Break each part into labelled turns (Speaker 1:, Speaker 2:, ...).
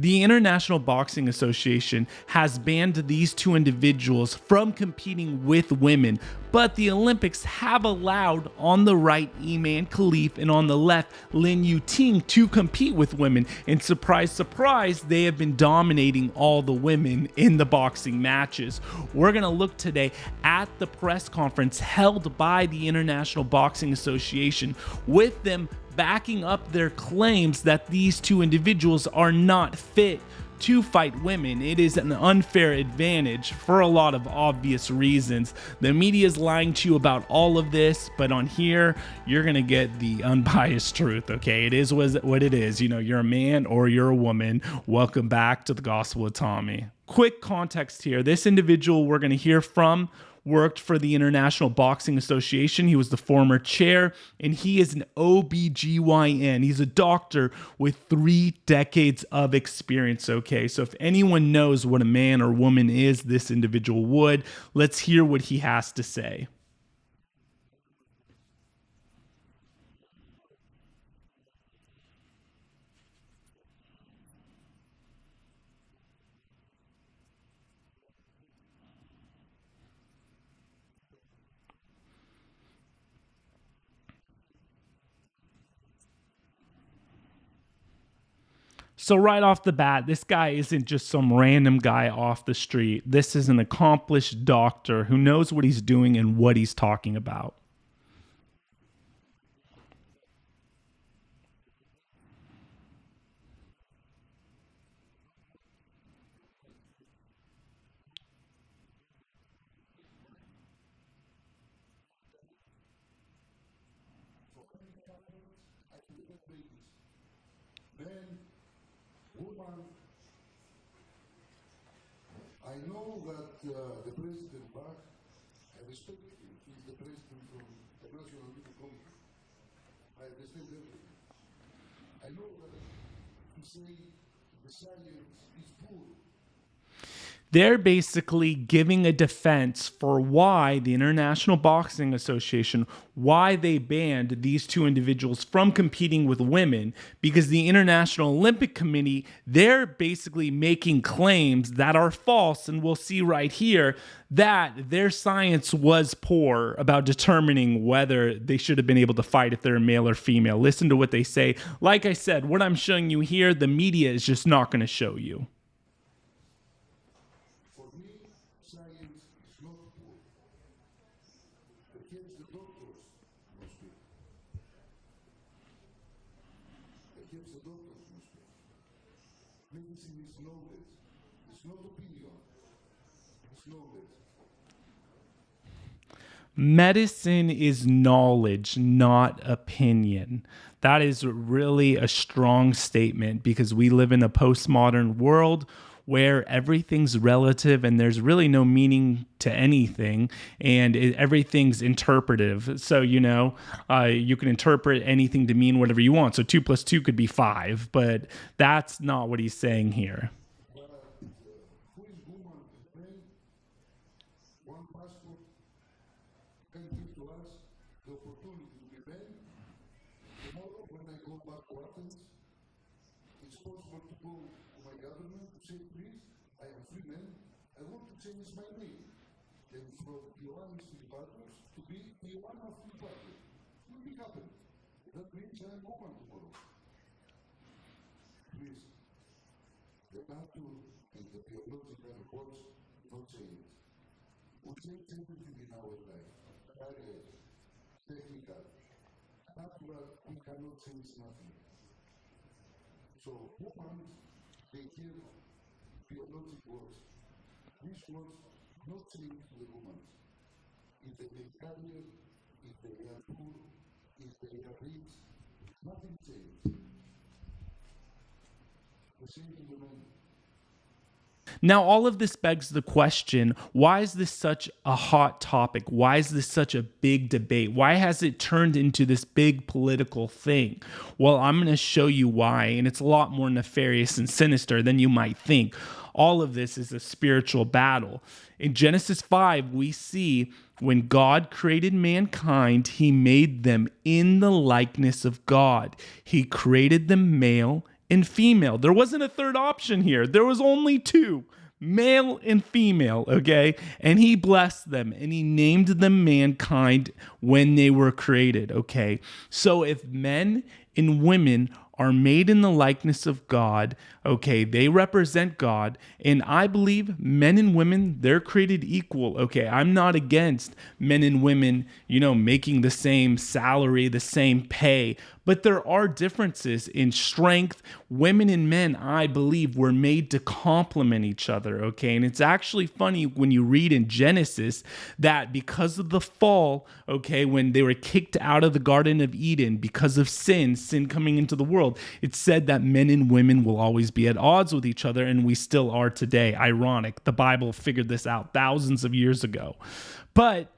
Speaker 1: The International Boxing Association has banned these two individuals from competing with women, but the Olympics have allowed on the right Iman Khalif and on the left Lin Yuting to compete with women. And surprise, surprise, they have been dominating all the women in the boxing matches. We're going to look today at the press conference held by the International Boxing Association, with them backing up their claims that these two individuals are not fit to fight women. It is an unfair advantage for a lot of obvious reasons. The media is lying to you about all of this, but on here, you're going to get the unbiased truth, okay? It is what it is. You know, you're a man or you're a woman. Welcome back to the Gospel of Tommy. Quick context here. This individual we're going to hear from worked for the International Boxing Association. He was the former chair, and he is an OBGYN. He's a doctor with 3 decades of experience, okay? So if anyone knows what a man or woman is, this individual would. Let's hear what he has to say. So right off the bat, this guy isn't just some random guy off the street. This is an accomplished doctor who knows what he's doing and what he's talking about.
Speaker 2: Man, woman, I know that the president back, I respect him. He's the president from the National Olympic Committee. I understand everything. I know that he say the science is poor.
Speaker 1: They're basically giving a defense for why the International Boxing Association, why they banned these two individuals from competing with women, because the International Olympic Committee, they're basically making claims that are false, and we'll see right here that their science was poor about determining whether they should have been able to fight if they're male or female. Listen to what they say. Like I said, what I'm showing you here, the media is just not going to show you.
Speaker 2: For me, science is not poor. Against the doctors, no speak. Against the doctors, no speak. Medicine is knowledge. It's not opinion. It's knowledge.
Speaker 1: Medicine is knowledge, not opinion. That is really a strong statement because we live in a postmodern world where everything's relative and there's really no meaning to anything, and everything's interpretive. So, you can interpret anything to mean whatever you want. So 2 plus 2 could be 5, but that's not what he's saying here.
Speaker 2: But who is woman? Man, one passport can give to us the opportunity to be men. Tomorrow, when I go back to Athens, it's possible to go to my government to say, please, I am a free man. I want to change my name. And from Ioannis Philippakos to be Ioanna Philippakos. It will be happening. That means I am woman tomorrow. Please, the nature and the biological reports don't change. We change everything in our life. Career, technical, natural, we cannot change nothing. So, women, they hear biologic words. These words not change to the woman. If they make career, if they are poor, if they are rich, nothing changes. The same to the men.
Speaker 1: Now, all of this begs the question, why is this such a hot topic? Why is this such a big debate? Why has it turned into this big political thing? Well, I'm going to show you why, and it's a lot more nefarious and sinister than you might think. All of this is a spiritual battle. In Genesis 5, we see when God created mankind, he made them in the likeness of God. He created them male and female. There wasn't a third option here. There was only two, male and female, okay? And he blessed them and he named them mankind when they were created, okay? So if men and women are made in the likeness of God, okay, they represent God, and I believe men and women, they're created equal, okay? I'm not against men and women, making the same salary, the same pay, but there are differences in strength. Women and men, I believe, were made to complement each other, okay? And it's actually funny when you read in Genesis that because of the fall, okay, when they were kicked out of the Garden of Eden because of sin coming into the world, it's said that men and women will always be at odds with each other, and we still are today. Ironic. The Bible figured this out thousands of years ago. But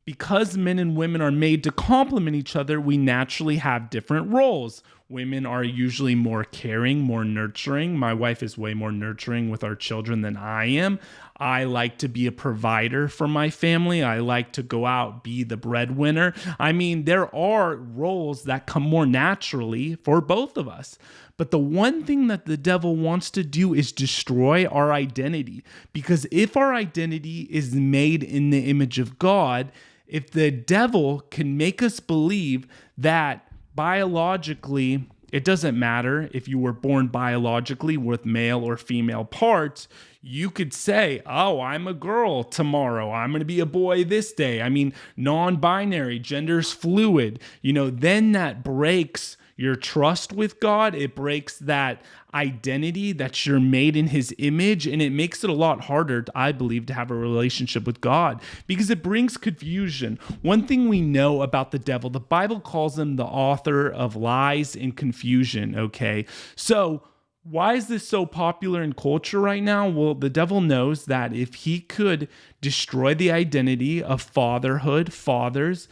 Speaker 1: because men and women are made to complement each other, we naturally have different roles. Women are usually more caring, more nurturing. My wife is way more nurturing with our children than I am. I like to be a provider for my family. I like to go out, be the breadwinner. I mean, there are roles that come more naturally for both of us. But the one thing that the devil wants to do is destroy our identity. Because if our identity is made in the image of God, if the devil can make us believe that biologically, it doesn't matter if you were born biologically with male or female parts, you could say, oh, I'm a girl tomorrow. I'm going to be a boy this day. I mean, non-binary, gender's fluid. Then that breaks your trust with God. It breaks that identity that you're made in his image, and it makes it a lot harder, I believe, to have a relationship with God because it brings confusion. One thing we know about the devil, the Bible calls him the author of lies and confusion, okay? So why is this so popular in culture right now? Well, the devil knows that if he could destroy the identity of fatherhood, fathers,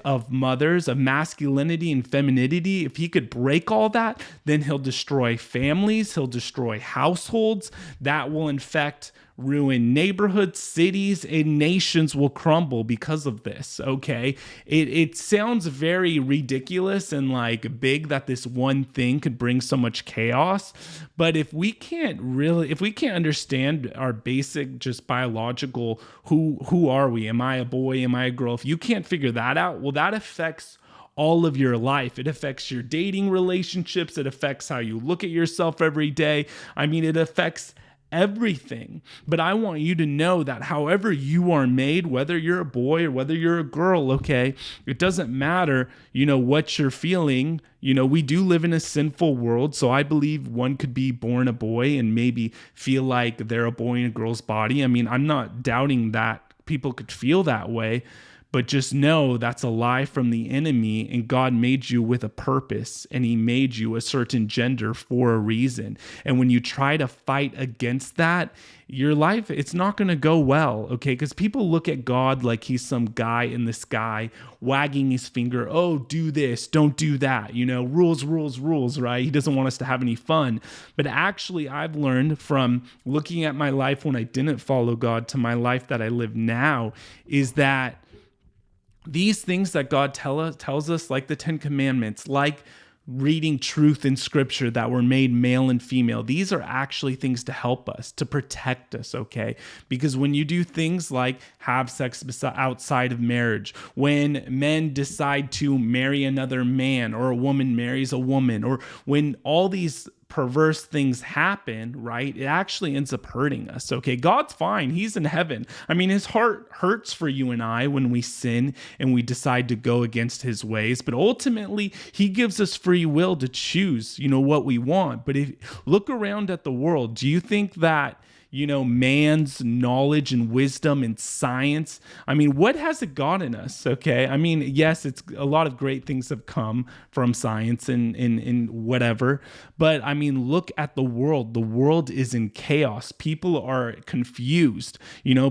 Speaker 1: of mothers, of masculinity and femininity, if he could break all that, then he'll destroy families, he'll destroy households. That will infect, ruin neighborhoods, cities, and nations will crumble because of this, okay? It sounds very ridiculous and like big that this one thing could bring so much chaos, but if we can't understand our basic, just biological, who are we? Am I a boy? Am I a girl? If you can't figure that out, well, that affects all of your life. It affects your dating relationships. It affects how you look at yourself every day. I mean, it affects everything. But I want you to know that however you are made, whether you're a boy or whether you're a girl, okay, it doesn't matter, what you're feeling. We do live in a sinful world, so I believe one could be born a boy and maybe feel like they're a boy in a girl's body. I mean, I'm not doubting that people could feel that way, but just know that's a lie from the enemy, and God made you with a purpose, and he made you a certain gender for a reason. And when you try to fight against that, your life, it's not going to go well, okay? Because people look at God like he's some guy in the sky wagging his finger, oh, do this, don't do that, rules, rules, rules, right? He doesn't want us to have any fun. But actually, I've learned from looking at my life when I didn't follow God to my life that I live now is that these things that God tells us, like the 10 Commandments, like reading truth in scripture that we're made male and female, these are actually things to help us, to protect us, okay? Because when you do things like have sex outside of marriage, when men decide to marry another man or a woman marries a woman, or when all these perverse things happen, right? It actually ends up hurting us, okay? God's fine. He's in heaven. I mean, his heart hurts for you and I when we sin and we decide to go against his ways, but ultimately he gives us free will to choose, what we want. But if look around at the world, do you think that man's knowledge and wisdom and science, I mean, what has it gotten us, okay? I mean, yes, it's a lot of great things have come from science and whatever, but I mean, look at the world. The world is in chaos. People are confused.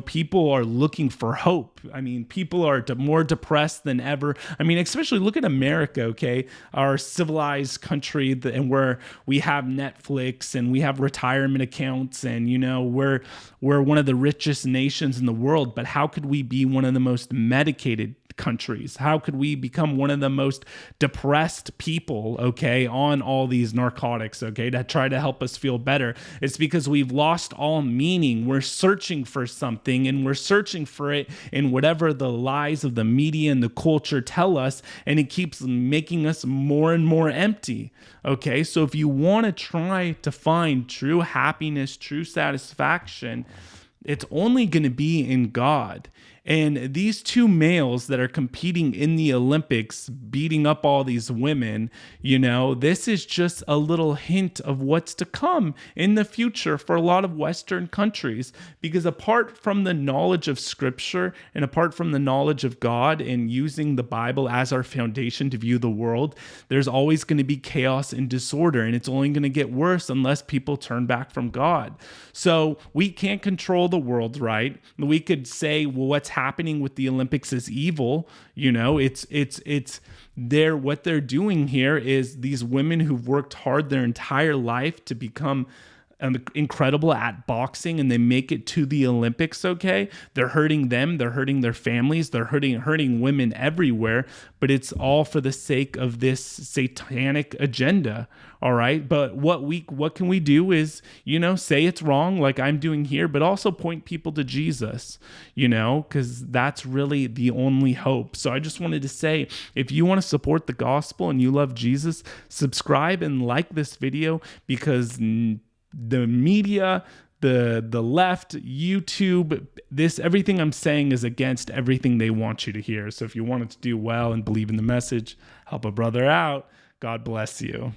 Speaker 1: People are looking for hope. I mean, people are more depressed than ever. I mean, especially look at America, okay? Our civilized country, and where we have Netflix and we have retirement accounts, and we're one of the richest nations in the world, but how could we be one of the most medicated countries? How could we become one of the most depressed people, okay, on all these narcotics, okay, to try to help us feel better? It's because we've lost all meaning. We're searching for something, and we're searching for it in whatever the lies of the media and the culture tell us, and it keeps making us more and more empty. Okay, so if you want to try to find true happiness, true satisfaction, it's only going to be in God. And these two males that are competing in the Olympics, beating up all these women, this is just a little hint of what's to come in the future for a lot of Western countries. Because apart from the knowledge of Scripture and apart from the knowledge of God and using the Bible as our foundation to view the world, there's always going to be chaos and disorder, and it's only going to get worse unless people turn back from God. So we can't control the world, right? We could say, well, what's happening with the Olympics is evil. It's what they're doing here is these women who've worked hard their entire life to become incredible at boxing, and they make it to the Olympics, okay? They're hurting them, they're hurting their families, they're hurting women everywhere, but it's all for the sake of this satanic agenda, all right? But what can we do is, say it's wrong like I'm doing here, but also point people to Jesus, because that's really the only hope. So I just wanted to say, if you want to support the gospel and you love Jesus, subscribe and like this video, because the media, the left, YouTube, everything I'm saying is against everything they want you to hear. So if you wanted to do well and believe in the message, help a brother out. God bless you.